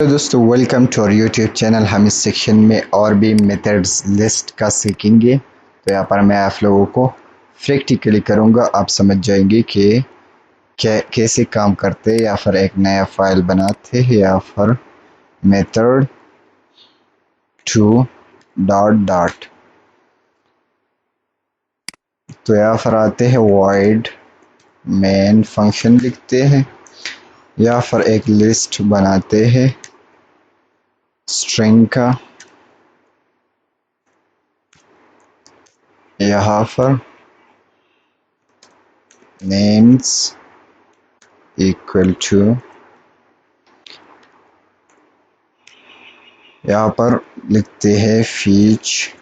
तो दोस्तों welcome to our YouTube channel. हम इस सेक्शन में और भी मेथड्स लिस्ट का सीखेंगे। तो यहाँ पर मैं आप लोगों को प्रैक्टिकली करूँगा, आप समझ जाएंगे कि कैसे काम करते हैं या फिर एक नया फाइल बनाते हैं या फिर मेथड टू डॉट डॉट। तो यहाँ पर आते हैं वॉइड मेन फंक्शन लिखते हैं या फिर एक लिस्ट बनाते हैं स्ट्रिंग का। यहाँ पर नेम्स इक्वल टू, यहाँ पर लिखते हैं फीच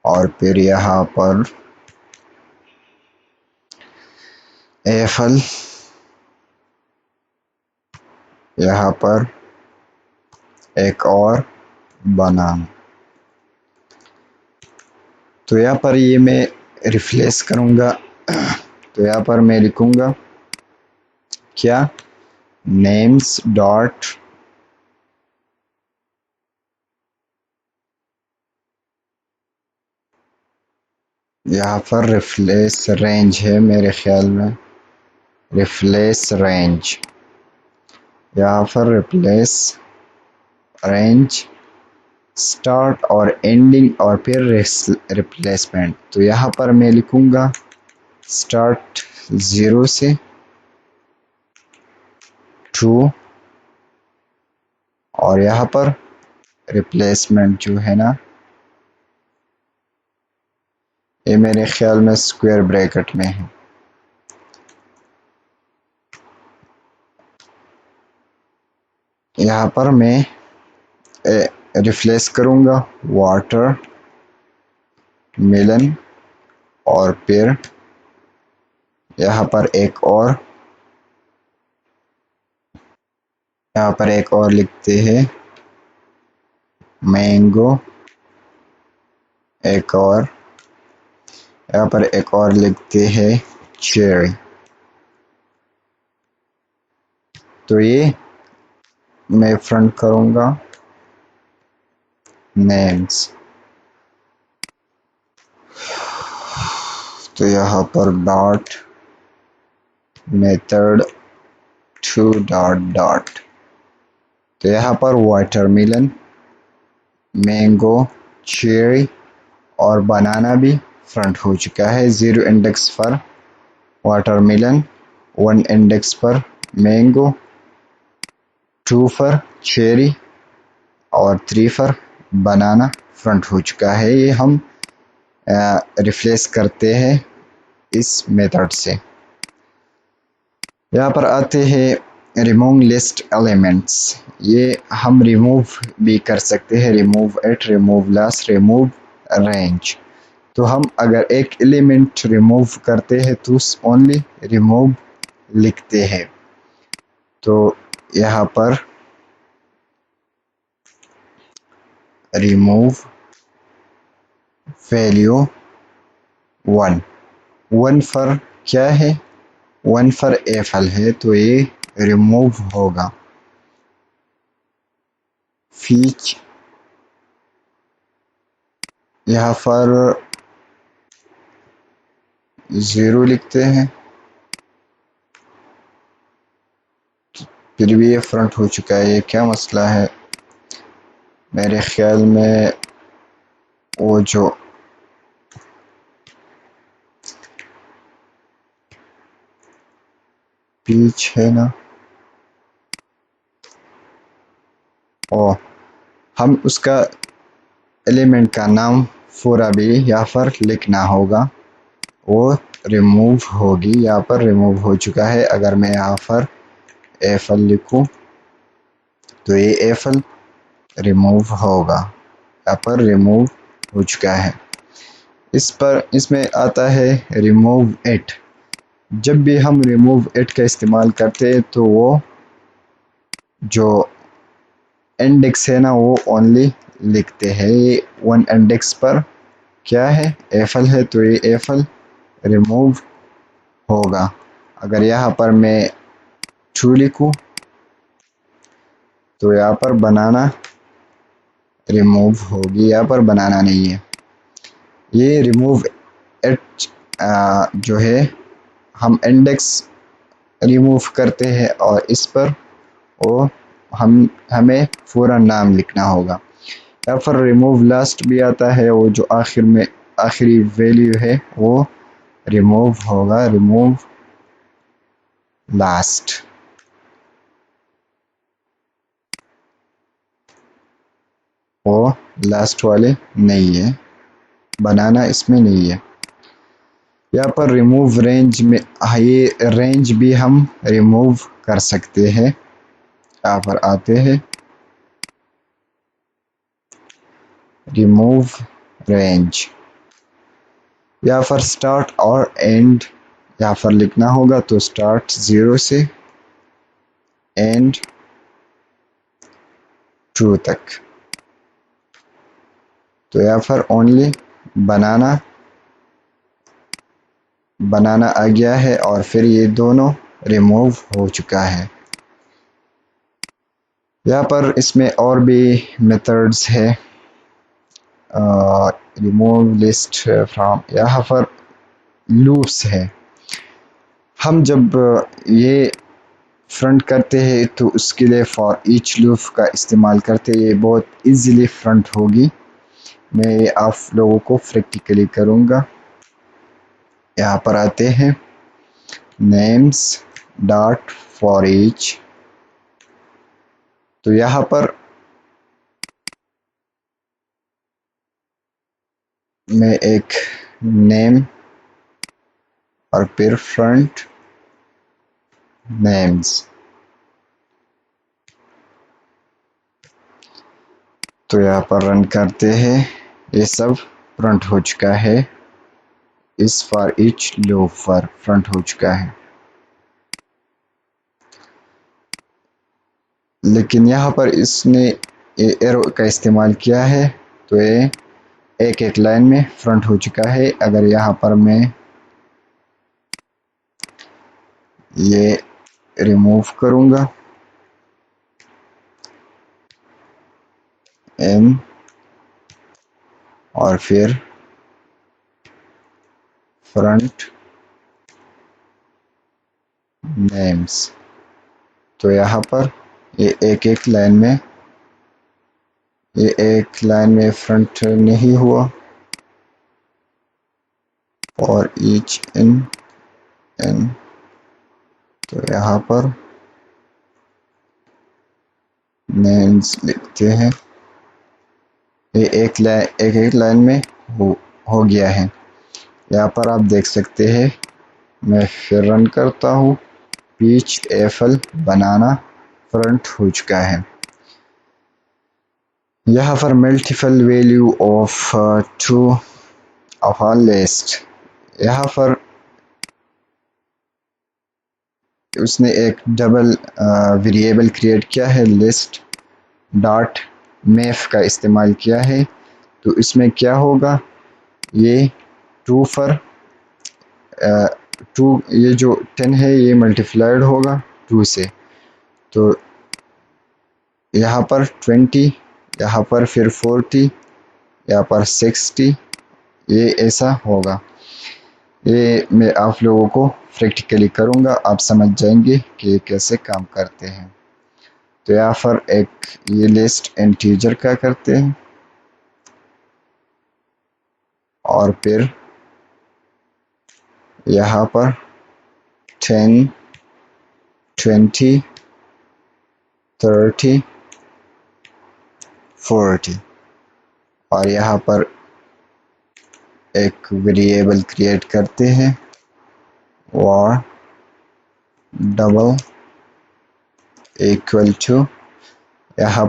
और फिर यहाँ पर एफल, यहाँ पर एक और बनाना। तो यहाँ पर ये मैं रिप्लेस करूँगा। तो यहाँ पर मैं लिखूँगा क्या, नेम्स डॉट यहाँ पर रिप्लेस रेंज है मेरे ख्याल में, रिप्लेस रेंज, यहाँ पर रिप्लेस रेंज स्टार्ट और एंडिंग और फिर रिप्लेसमेंट। तो यहाँ पर मैं लिखूँगा स्टार्ट 0 से 2 और यहाँ पर रिप्लेसमेंट जो है ना, ये मेरे ख्याल में स्क्वायर ब्रैकेट में है। यहाँ पर मैं रिप्लेस करूँगा वाटर मेलन और फिर यहाँ पर एक और लिखते हैं मैंगो, एक और यहाँ पर एक और लिखते हैं चेरी। तो ये मैं फ्रंट करूँगा नेम्स। तो यहाँ पर dot method to dot dot. तो यहाँ पर वाटरमेलन, मैंगो, चेरी और बनाना भी फ्रंट हो चुका है। 0 इंडेक्स पर वाटरमेलन, 1 इंडेक्स पर मैंगो, 2 पर चेरी और 3 पर बनाना फ्रंट हो चुका है। ये हम रिप्लेस करते हैं इस मेथड से। यहाँ पर आते हैं रिमूव लिस्ट एलिमेंट्स। ये हम रिमूव भी कर सकते हैं, remove at, remove last, remove range. तो हम अगर एक एलिमेंट रिमूव करते हैं तो ओनली रिमूव लिखते हैं। तो यहाँ पर रिमूव वैल्यू 1 पर क्या है, 1 पर एफल है तो ये रिमूव होगा। फीच यहाँ पर 0 लिखते हैं, फिर भी ये फ्रंट हो चुका है। ये क्या मसला है, मेरे ख्याल में वो जो पीच है ना, ओ हम उसका एलिमेंट का नाम पूरा भी यहाँ पर लिखना होगा, वो रिमूव होगी। यहाँ पर रिमूव हो चुका है। अगर मैं यहाँ पर एफल लिखूं तो ये एफल रिमूव होगा, यहाँ पर रिमूव हो चुका है। इसमें आता है रिमूव इट। जब भी हम रिमूव इट का इस्तेमाल करते हैं तो वो जो इंडेक्स है ना वो ओनली लिखते हैं। ये 1 इंडेक्स पर क्या है, एफल है तो ये एफल रिमूव होगा। अगर यहाँ पर मैं टू लिखूं तो यहाँ पर बनाना रिमूव होगी, यहाँ पर बनाना नहीं है। ये रिमूव एट जो है हम इंडेक्स रिमूव करते हैं और इस पर वो हमें पूरा नाम लिखना होगा। यहाँ पर रिमूव लास्ट भी आता है, वो जो आखिर में आखिरी वैल्यू है वो रिमूव होगा, रिमूव लास्ट। वो लास्ट वाले नहीं है, बनाना इसमें नहीं है। यहाँ पर रिमूव रेंज में ये रेंज भी हम रिमूव कर सकते हैं। यहाँ पर आते हैं रिमूव रेंज, यहाँ पर स्टार्ट और एंड यहाँ पर लिखना होगा, तो स्टार्ट 0 से एंड 2 तक। तो यहाँ पर ओनली बनाना बनाना आ गया है और फिर ये दोनों रिमूव हो चुका है। यहाँ पर इसमें और भी मेथड्स है, रिमूव लिस्ट फ्रॉम, यहाँ पर लूप्स है। हम जब ये फ्रंट करते हैं तो उसके लिए फॉर ईच लूप का इस्तेमाल करते हैं, ये बहुत इजीली फ्रंट होगी। मैं ये आप लोगों को प्रैक्टिकली करूँगा। यहाँ पर आते हैं नेम्स डॉट फॉर ईच, तो यहाँ पर मैं एक नेम और फिर फ्रंट नेम्स, तो यहाँ पर रन करते हैं, ये सब फ्रंट हो चुका है, इस फॉर ईच लूप पर फ्रंट हो चुका है। लेकिन यहाँ पर इसने ये एरो का इस्तेमाल किया है, तो ये एक एक लाइन में फ्रंट हो चुका है। अगर यहाँ पर मैं ये रिमूव करूँगा एम और फिर फ्रंट नेम्स, तो यहाँ पर ये एक लाइन में फ्रंट नहीं हुआ और ईच इन, तो यहाँ पर नेम्स लिखते हैं, ये एक लाइन में हो गया है। यहाँ पर आप देख सकते हैं, मैं फिर रन करता हूँ, पीच एफल बनाना फ्रंट हो चुका है। यहाँ पर multiple value of two of a list, यहाँ पर उसने एक डबल वेरिएबल क्रिएट किया है, लिस्ट डॉट मैफ का इस्तेमाल किया है। तो इसमें क्या होगा, ये टू पर टू, ये जो 10 है ये मल्टीप्लाइड होगा 2 से, तो यहाँ पर 20, यहाँ पर फिर 40, यहाँ पर 60, ये ऐसा होगा। ये मैं आप लोगों को प्रैक्टिकली करूँगा, आप समझ जाएंगे कि कैसे काम करते हैं। तो यहाँ पर एक ये लिस्ट इंटीजर का करते हैं और फिर यहाँ पर 10, 20, 30, 40 और यहाँ पर एक वेरिएबल क्रिएट करते हैं और डबल इक्वल टू, यहाँ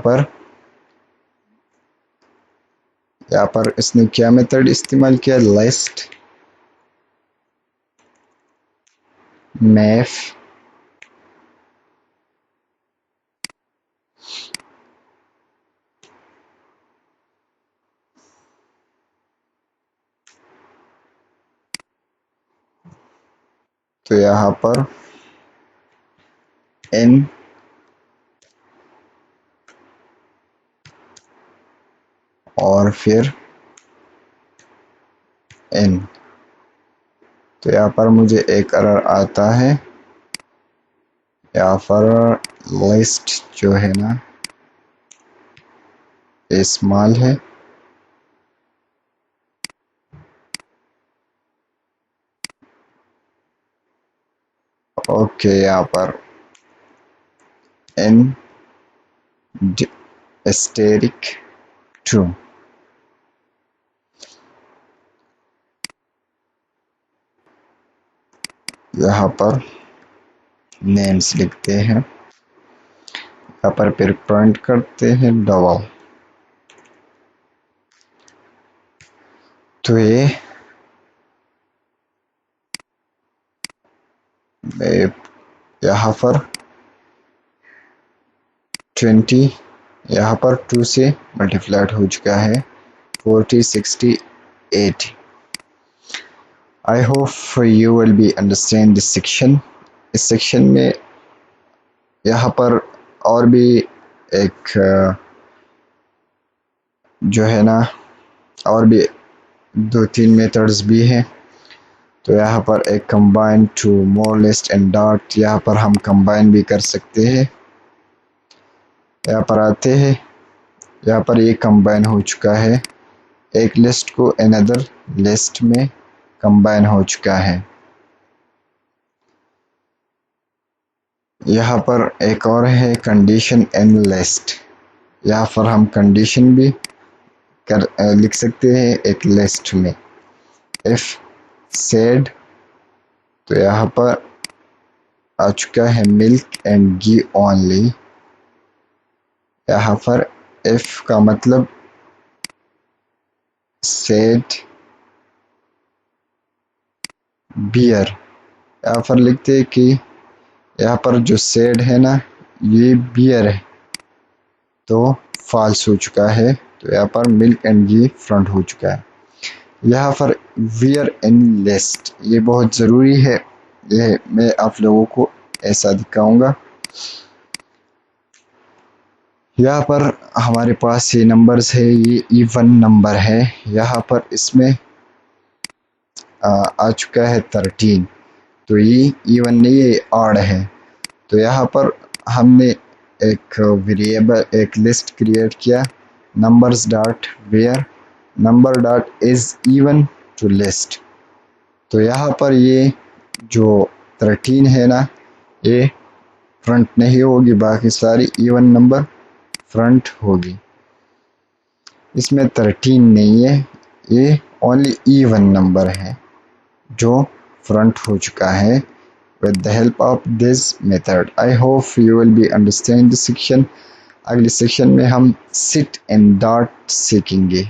पर इसने क्या मेथड इस्तेमाल किया, लिस्ट मैफ तो यहाँ पर n और फिर n। तो यहाँ पर मुझे एक एरर आता है, यहाँ पर लिस्ट जो है ना ये स्मॉल है। ओके, यहाँ पर n asterisk 2। यहाँ पर नेम्स लिखते हैं, यहाँ पर फिर प्रिंट करते हैं डबल। तो ये यहाँ पर 20 यहाँ पर 2 से मल्टीप्लाइड हो चुका है, 40 68। I hope you will be understand this section. इस सेक्शन में यहाँ पर और भी एक जो है ना और भी 2-3 मेथड्स भी हैं। तो यहाँ पर एक combine two more list and dot, यहाँ पर हम कंबाइन भी कर सकते हैं। यहाँ पर आते हैं, यहाँ पर ये कंबाइन हो चुका है, एक लिस्ट को अनदर लिस्ट में कंबाइन हो चुका है। यहाँ पर एक और है कंडीशन इन लिस्ट, यहाँ पर हम कंडीशन भी लिख सकते हैं एक लिस्ट में। इफ सेड, तो यहाँ पर आ चुका है मिल्क एंड घी ओनली। यहाँ पर इफ का मतलब सेड बियर, यहाँ पर लिखते हैं कि यहाँ पर जो सेड है ना ये बियर है, तो फॉल्स हो चुका है। तो यहाँ पर मिल्क एंड घी फ्रंट हो चुका है। यहाँ पर वियर इन लिस्ट, ये बहुत ज़रूरी है, ये मैं आप लोगों को ऐसा दिखाऊंगा। यहाँ पर हमारे पास ये नंबर्स है, ये इवन नंबर है। यहाँ पर इसमें आ चुका है 13, तो ये इवन नहीं है, ऑड है। तो यहाँ पर हमने एक वेरिएबल, एक लिस्ट क्रिएट किया, numbers dot where number dot is even to list. तो यहाँ पर ये जो 13 है ना ये फ्रंट नहीं होगी, बाकी सारी इवन नंबर फ्रंट होगी। इसमें 13 नहीं है, ये ओनली इवन नंबर है जो फ्रंट हो चुका है with the help of this method. I hope you will be understand this section. अगले सेक्शन में हम सिट एंड डॉट सीखेंगे।